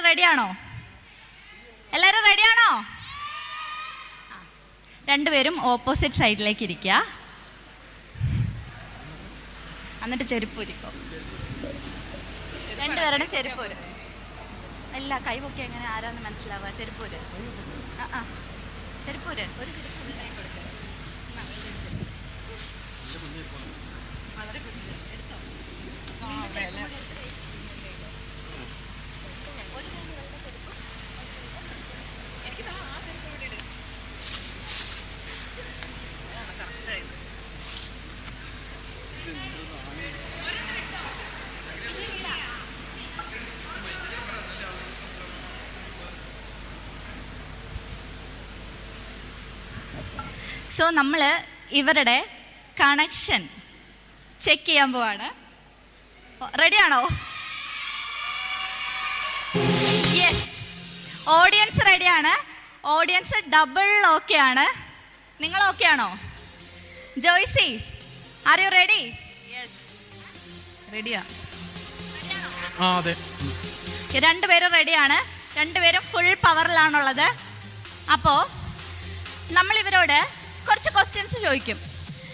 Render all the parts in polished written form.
റെഡിയാണോ? എല്ലാവരും റെഡിയാണോ? രണ്ടുപേരും ഓപ്പോസിറ്റ് സൈഡിലേക്ക് ഇരിക്കുക. എന്നിട്ട് ചെരുപ്പൂരിക്കോ. രണ്ടുപേരുടെ ചെരുപ്പൂര്. അല്ല, കൈപൊക്കി എങ്ങനെ ആരാന്ന് മനസ്സിലാവുക? ചെരുപ്പൂര്. ചെരുപ്പൂര്. ഒരു ചെരുപ്പൂര് കൈ കൊടുക്കുക. വളരെ എടുത്തോ. സോ നമ്മൾ ഇവരുടെ കണക്ഷൻ ചെക്ക് ചെയ്യാൻ പോവാണ്. റെഡിയാണോ? യെസ്, ഓഡിയൻസ് റെഡിയാണ്. ഓഡിയൻസ് ഡബിൾ ഓക്കെ ആണ്. നിങ്ങൾ ഓക്കെ ആണോ? Joicy, are you ready? Yes, റെഡിയാ. അതെ, രണ്ടുപേരും റെഡിയാണ്. രണ്ടുപേരും ഫുൾ പവറിലാണുള്ളത്. അപ്പോൾ നമ്മൾ ഇവരോട് കുറച്ച് ക്വസ്റ്റ്യൻസ് ചോദിക്കും.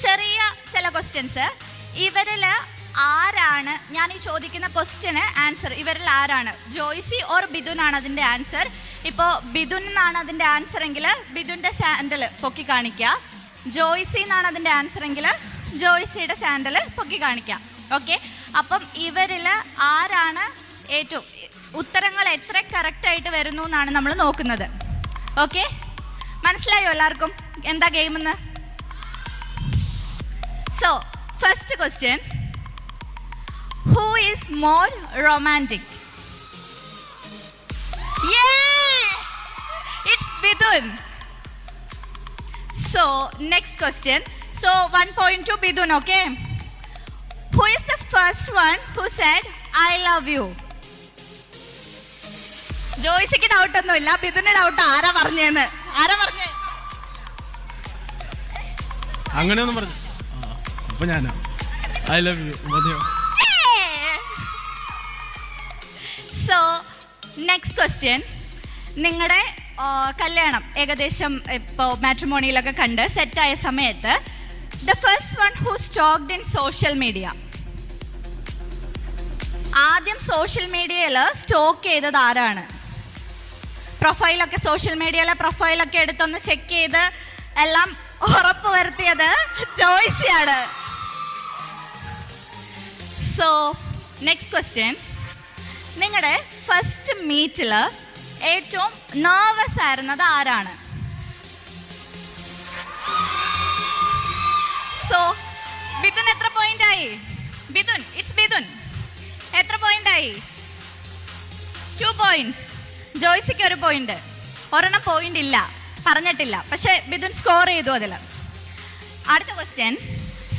ചെറിയ ചില ക്വസ്റ്റ്യൻസ്. ഇവരിൽ ആരാണ്, ഞാൻ ഈ ചോദിക്കുന്ന ക്വസ്റ്റ്യന് ആൻസർ, ഇവരിൽ ആരാണ്, ജോയ്സി ഓർ ബിദുൻ ആണ് അതിൻ്റെ ആൻസർ. ഇപ്പോൾ ബിദുൻ എന്നാണ് അതിൻ്റെ ആൻസർ എങ്കിൽ ബിദുൻ്റെ സാൻഡൽ പൊക്കി കാണിക്കുക. ജോയ്സി എന്നാണ് അതിൻ്റെ ആൻസർ എങ്കിൽ ജോയ്സിയുടെ സാൻഡൽ പൊക്കി കാണിക്കുക. ഓക്കെ, അപ്പം ഇവരിൽ ആരാണ് ഏറ്റവും ഉത്തരങ്ങൾ എത്ര കറക്റ്റായിട്ട് വരുന്നു എന്നാണ് നമ്മൾ നോക്കുന്നത്. ഓക്കെ, മനസ്സിലായോ എല്ലാവർക്കും എന്താ ഗെയിമെന്ന്? So first question, who is more romantic? It's Bidun. So next question. So 1 point to Bidun, okay? Who is the first one who said I love you? ജോയ്സിക്ക് ഡൗട്ട് ഒന്നുമില്ല, ബിദുന് ഡൗട്ട്. ആരാ പറഞ്ഞേന്ന്? ആരാ പറഞ്ഞേ? അങ്ങനെയൊന്നും പറഞ്ഞു. അപ്പൊ ഞാനാ ഐ ലവ് യു. മതിയോ? സോ നെക്സ്റ്റ് ക്വസ്റ്റ്യൻ, നിങ്ങളുടെ കല്യാണം ഏകദേശം ഇപ്പോൾ മാട്രിമോണിയിലൊക്കെ കണ്ട് സെറ്റായ സമയത്ത് the first one who stoked in social media, ആദ്യം സോഷ്യൽ മീഡിയയിൽ സ്റ്റോക്ക് ചെയ്തത് ആരാണ്? പ്രൊഫൈലൊക്കെ സോഷ്യൽ മീഡിയയിലെ പ്രൊഫൈലൊക്കെ എടുത്തൊന്ന് ചെക്ക് ചെയ്ത് എല്ലാം ഉറപ്പ് വരുത്തിയത് ജോയ്സിയാണ്. സോ നെക്സ്റ്റ് ക്വസ്റ്റ്യൻ, നിങ്ങളുടെ ഫസ്റ്റ് മീറ്റിൽ ഏറ്റവും നെർവസ് ആയിരുന്നത് ആരാണ്? സോ ബിദുൻ എത്ര പോയിന്റ് ആയി? ബിദുൻ, ഇറ്റ്സ് ബിദുൻ, എത്ര പോയിന്റ് ആയി? 2 points. ജോയ്സിക്ക് 1 പോയിന്റ്. ഒരെണ്ണം പോയിന്റ് ഇല്ല, പറഞ്ഞിട്ടില്ല, പക്ഷെ ബിദുൻ സ്കോർ ചെയ്തു അതിൽ. അടുത്ത ക്വസ്റ്റ്യൻ,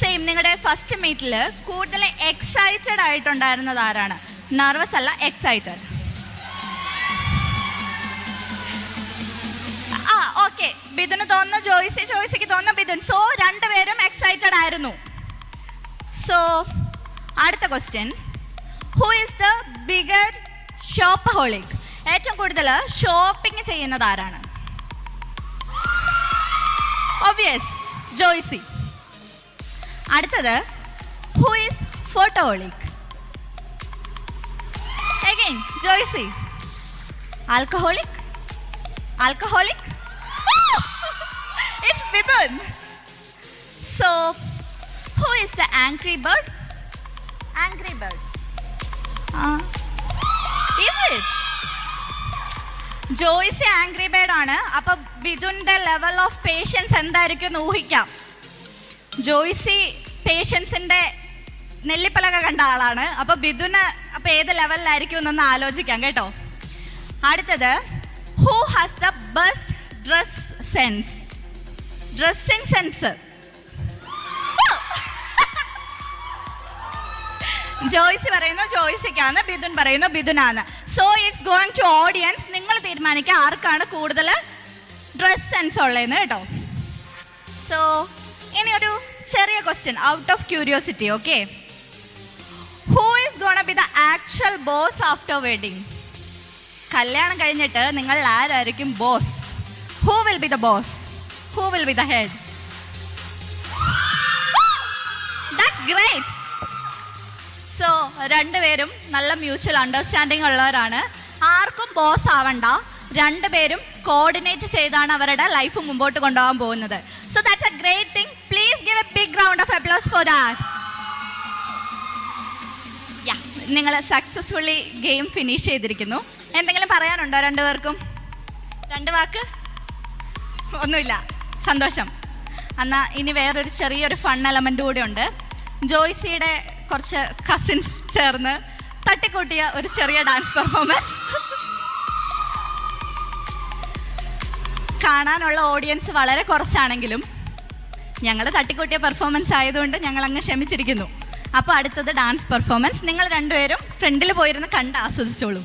സെയിം, നിങ്ങളുടെ ഫസ്റ്റ് മീറ്റിൽ കൂടുതൽ എക്സൈറ്റഡ് ആയിട്ടുണ്ടായിരുന്നത് ആരാണ്? നെർവസ് അല്ല, എക്സൈറ്റഡ്. ഓക്കെ, ബിദുന് തോന്നുന്നു ജോയ്സി, ജോയ്സിക്ക് തോന്നുന്നു ബിദുൻ. സോ രണ്ടുപേരും എക്സൈറ്റഡ് ആയിരുന്നു. സോ അടുത്ത question, who is the bigger shopaholic? ഏറ്റവും കൂടുതൽ ഷോപ്പിംഗ് ചെയ്യുന്നത് ആരാണ്? ഒബ്വിയസ്, ജോയ്സി. അടുത്തത്, who is photoholic? Again Joycy. Alcoholic? Alcoholic? It's Bidun. So who is the angry bird? Angry bird. Is it? Joycy angry bird ആണ്. അപ്പൊ ബിദുന്റെ ലെവൽ ഓഫ് പേഷ്യൻസ് എന്തായിരിക്കും എന്ന് ഊഹിക്കാം. ജോയ്സി പേഷ്യൻസിന്റെ നെല്ലിപ്പലക കണ്ട ആളാണ്. അപ്പൊ ബിദുന് അപ്പൊ ഏത് ലെവലിലായിരിക്കും എന്നൊന്ന് ആലോചിക്കാം കേട്ടോ. അടുത്തത്, who has the best dress sense? Dressing sense. Joycy പറയുന്നു ജോയ്സിക്കാണ്, ബിദുൻ പറയുന്നു ബിദുനാണ്. So it's going to audience. നിങ്ങൾ തീരുമാനിക്കുക ആർക്കാണ് കൂടുതൽ ഡ്രസ് സെൻസ് ഉള്ളതെന്ന് കേട്ടോ. സോ ഇനി ഒരു ചെറിയ question out of curiosity. Okay, who is gonna B the actual boss after wedding? കല്യാണം കഴിഞ്ഞിട്ട് നിങ്ങൾ ആരായിരിക്കും boss? Who will be the boss? Who will be the head? That's great. So രണ്ടുപേരും നല്ല മ്യൂച്വൽ അണ്ടർസ്റ്റാൻഡിങ് ഉള്ളവരാണ്. ആർക്കും ബോസ് ആവണ്ട. രണ്ടുപേരും കോർഡിനേറ്റ് ചെയ്താണ് അവരുടെ ലൈഫ് മുമ്പോട്ട് കൊണ്ടുപോകാൻ പോകുന്നത്. So that's a great thing. Please give a big round of applause for that. നിങ്ങൾ സക്സസ്ഫുള്ളി ഗെയിം ഫിനിഷ് ചെയ്തിരിക്കുന്നു. എന്തെങ്കിലും പറയാനുണ്ടോ രണ്ടുപേർക്കും? രണ്ട് വാക്ക്? ഒന്നുമില്ല. സന്തോഷം. എന്നാൽ ഇനി വേറൊരു ചെറിയൊരു ഫൺ എലമെൻ്റ് കൂടെ ഉണ്ട്. ജോയ്സിയുടെ കുറച്ച് കസിൻസ് ചേർന്ന് തട്ടിക്കൂട്ടിയ ഒരു ചെറിയ ഡാൻസ് പെർഫോമൻസ്. കാണാനുള്ള ഓഡിയൻസ് വളരെ കുറച്ചാണെങ്കിലും ഞങ്ങൾ തട്ടിക്കൂട്ടിയ പെർഫോമൻസ് ആയതുകൊണ്ട് ഞങ്ങൾ അങ്ങ് ക്ഷമിച്ചിരിക്കുന്നു. അപ്പോൾ അടുത്തത് ഡാൻസ് പെർഫോമൻസ്. നിങ്ങൾ രണ്ടുപേരും ഫ്രണ്ടിൽ പോയിരുന്ന് കണ്ട് ആസ്വദിച്ചോളൂ.